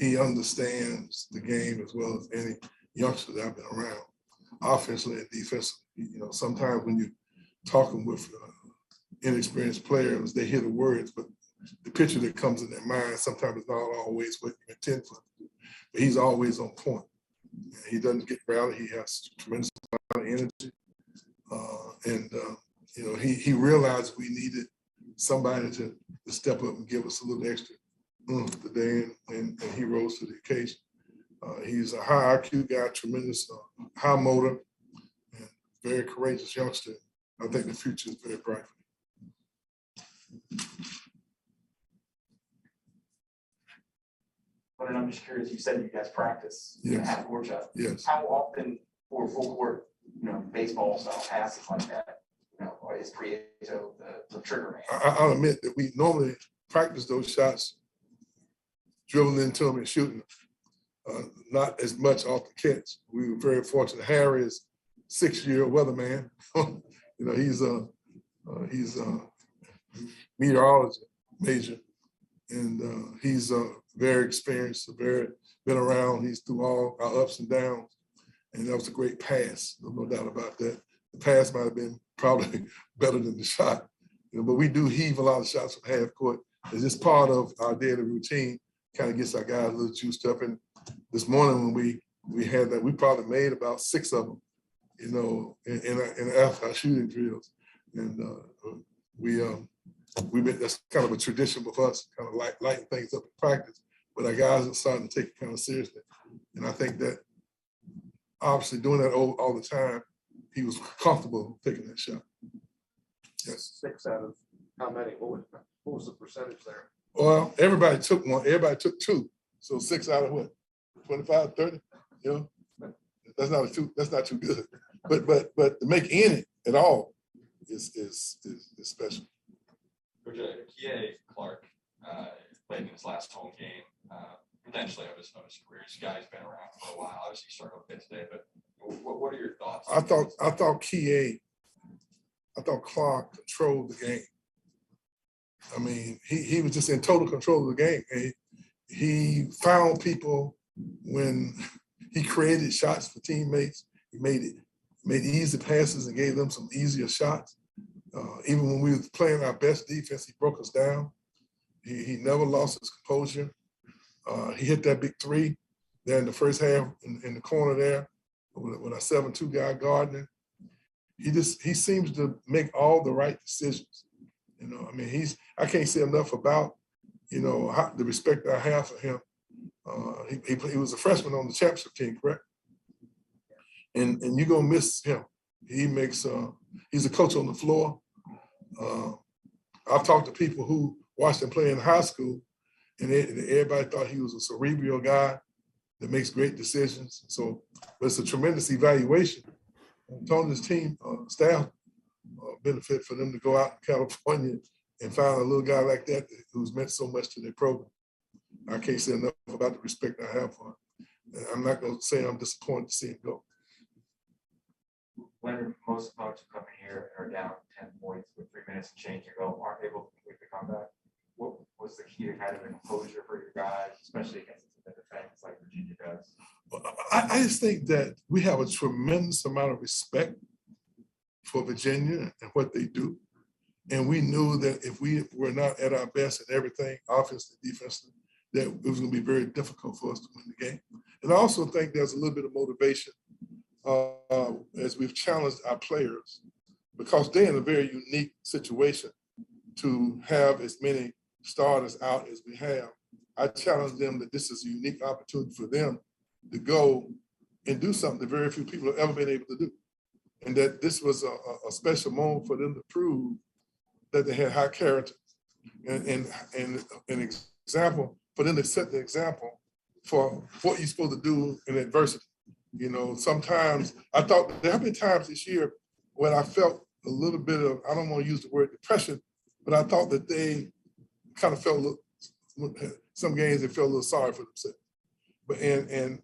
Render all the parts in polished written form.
he understands the game as well as any youngster that I've been around, offensively and defensively. Sometimes when you're talking with inexperienced players, they hear the words, but the picture that comes in their mind sometimes is not always what you intend for them. But he's always on point. He doesn't get rowdy. He has tremendous amount of energy. He realized we needed somebody to step up and give us a little extra today, and he rose to the occasion. He's a high IQ guy, tremendous high motor, and very courageous youngster. I think the future is very bright for him. But I'm just curious, you said you guys practice half court shot. Yes. How often for full court, baseball style passes like that, is Prieto the trigger man? I'll admit that we normally practice those shots, dribbling into them and shooting them. Not as much off the catch. We were very fortunate. Harry is 6-year weatherman. He's a meteorology major, and he's very experienced, been around. He's through all our ups and downs, and that was a great pass. No doubt about that. The pass might have been probably better than the shot, but we do heave a lot of shots from half court. It's just part of our daily routine. Kind of gets our guys a little juiced up. And this morning when we had that, we probably made about 6 of them, in our shooting drills. And that's kind of a tradition with us, kind of lighten things up in practice. But our guys are starting to take it kind of seriously. And I think that obviously doing that all the time, he was comfortable taking that shot. Yes. 6 out of how many? What was the percentage there? Well, everybody took one. Everybody took 2. So 6 out of what? 25, 30? That's not too good. But to make any at all is special. Coach, Kie Clark played in his last home game, potentially of his career. This guy's been around for a while. Obviously, he started a bit today, but what are your thoughts? I thought Clark controlled the game. I mean, he was just in total control of the game. And he found people when he created shots for teammates. He made easy passes and gave them some easier shots. Even when we were playing our best defense, he broke us down. He never lost his composure. He hit that big 3 there in the first half in the corner there with a 7-2 guy guarding. He seems to make all the right decisions. I can't say enough about, the respect I have for him. He was a freshman on the championship team, correct? And you're gonna miss him. He's a coach on the floor. I've talked to people who watched him play in high school, and everybody thought he was a cerebral guy that makes great decisions. So it's a tremendous evaluation. Tony's team, staff, benefit for them to go out in California and find a little guy like that who's meant so much to their program. I can't say enough about the respect I have for him. I'm not going to say I'm disappointed to see him go. When most opponents who come in here are down 10 points with 3 minutes and change to go, aren't able to complete the comeback, what was the key to kind of the composure for your guys, especially against the defense like Virginia does? I just think that we have a tremendous amount of respect for Virginia and what they do. And we knew that if we were not at our best at everything, offensively, defensively, that it was going to be very difficult for us to win the game. And I also think there's a little bit of motivation as we've challenged our players, because they're in a very unique situation to have as many starters out as we have. I challenge them that this is a unique opportunity for them to go and do something that very few people have ever been able to do. And that this was a special moment for them to prove that they had high character and an example for them to set the example for what you're supposed to do in adversity. Sometimes I thought there have been times this year when I felt a little bit of, I don't want to use the word depression, but I thought that they kind of felt some games they felt a little sorry for themselves. But and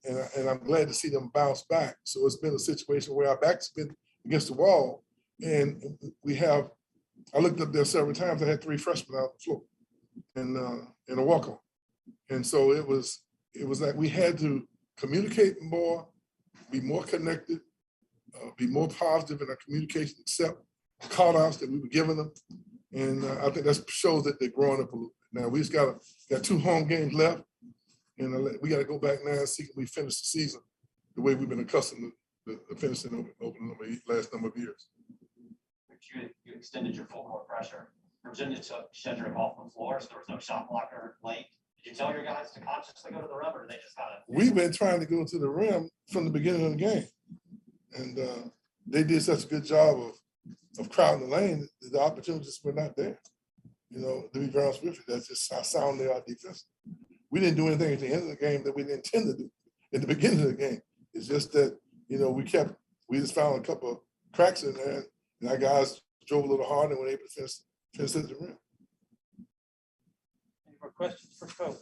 I'm glad to see them bounce back. So it's been a situation where our backs have been against the wall, and I looked up there several times. I had 3 freshmen out on the floor and a walk-on, and so it was it was like we had to communicate more, be more connected, be more positive in our communication, accept call outs that we were giving them. And I think that shows that they're growing up a little bit. Now we just got 2 home games left, and we got to go back now and see if we finish the season the way we've been accustomed to finishing over the last number of years. You extended your full court pressure. Virginia took Shedrick off the floor, so there was no shot blocker late. Did you tell your guys to consciously go to the rim, or they just got it? We've been trying to go to the rim from the beginning of the game, and they did such a good job of crowding the lane that the opportunities were not there. You know, to be honest with you, that's just how sound they are defense. We didn't do anything at the end of the game that we didn't intend to do at the beginning of the game. It's just that, you know, we just found a couple of cracks in there, and our guys drove a little harder and were able to finish at the rim. Any more questions for Coach?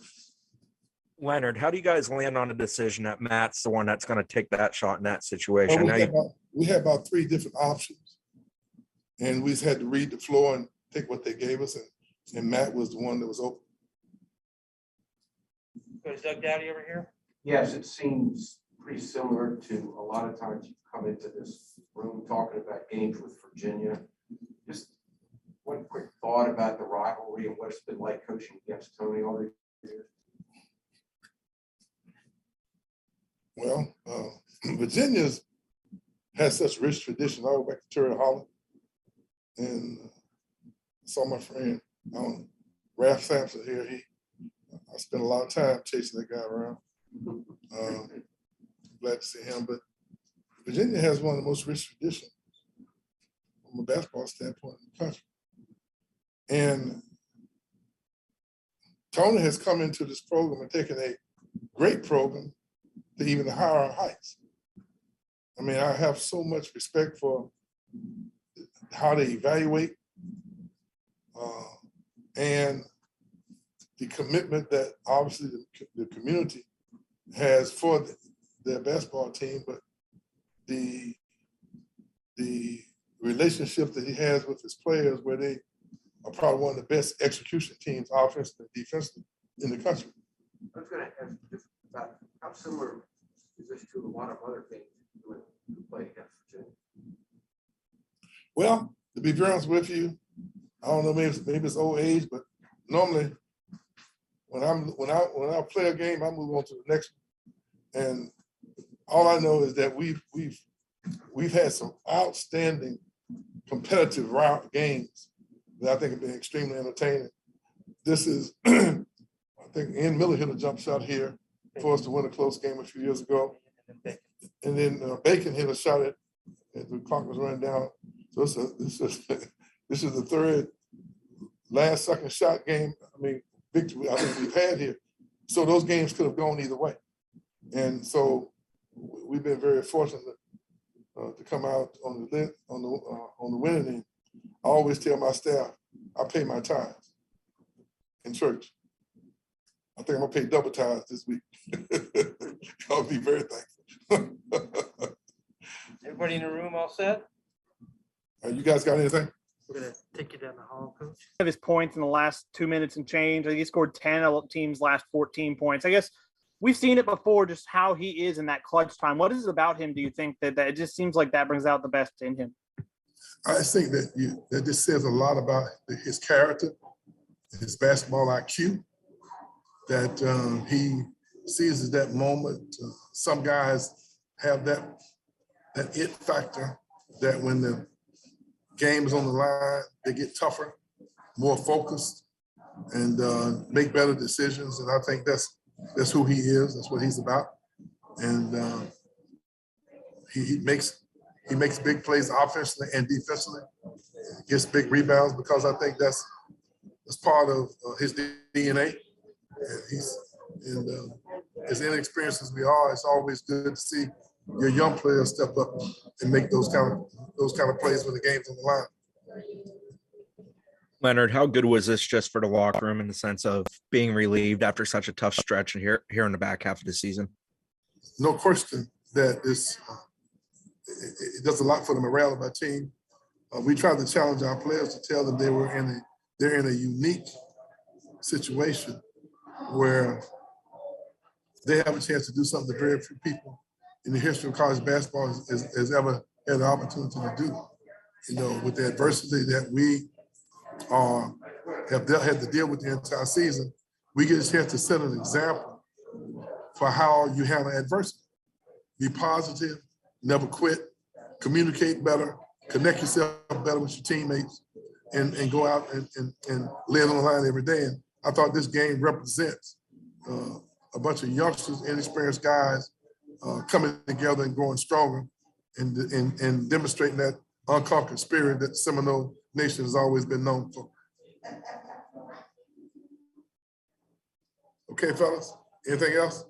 Leonard, how do you guys land on a decision that Matt's the one that's going to take that shot in that situation? We had about 3 different options, and we just had to read the floor and take what they gave us, and Matt was the one that was open. Coach Doug Dowdy over here. Yes, it seems pretty similar to a lot of times you come into this room talking about games with Virginia. Just one quick thought about the rivalry and what it's been like coaching against Tony all these years. Well, Virginia's has such rich tradition all the way back to Terry Holland. And I saw my friend, Ralph Sampson here. I spent a lot of time chasing that guy around. Glad to see him. But Virginia has one of the most rich traditions from a basketball standpoint in the country. And Tony has come into this program and taken a great program to even higher heights. I mean, I have so much respect for how they evaluate and the commitment that obviously the community has for their basketball team, but the relationship that he has with his players, where they are probably one of the best execution teams, offensively and defensively, in the country. I was gonna ask just about how similar is this to a lot of other games you play against Virginia? Well, to be very honest with you, I don't know, maybe it's old age, but normally when I play a game, I move on to the next one. And all I know is that we've had some outstanding competitive round games that I think have been extremely entertaining. This is, I think Ian Miller hit a jump shot here for us to win a close game a few years ago. And then Bacon hit a shot at the clock was running down. So this is the third last second shot game, victory I think we've had here. So those games could have gone either way. And so we've been very fortunate to come out on the winning end. I always tell my staff, I pay my tithes in church. I think I'm gonna pay double tithes this week. I'll be very thankful. Everybody in the room all set? You guys got anything? We're gonna take you down the hall, Coach. Of his points in the last 2 minutes and change. I think he scored 10 of the team's last 14 points. I guess we've seen it before, just how he is in that clutch time. What is it about him, do you think, that it just seems like that brings out the best in him? I think that this says a lot about his character, his basketball IQ, that he seizes that moment. Some guys have that it factor that when the game is on the line, they get tougher, more focused, and make better decisions. And I think that's who he is. That's what he's about. And he makes big plays offensively and defensively. Gets big rebounds because I think that's part of his DNA. And as inexperienced as we are, it's always good to see your young players step up and make those kind of plays when the game's on the line. Leonard, how good was this just for the locker room in the sense of being relieved after such a tough stretch here in the back half of the season? No question that it does a lot for the morale of our team. We tried to challenge our players to tell them they're in a unique situation where they have a chance to do something that very few people in the history of college basketball has ever had the opportunity to do. You know, with the adversity that we had to deal with the entire season, we get a chance to set an example for how you handle adversity. Be positive, never quit, communicate better, connect yourself better with your teammates, and go out and lay it on the line every day. And I thought this game represents a bunch of youngsters, inexperienced guys coming together and growing stronger and demonstrating that unconquered spirit that the Seminole Nation has always been known for. Okay, fellas, anything else?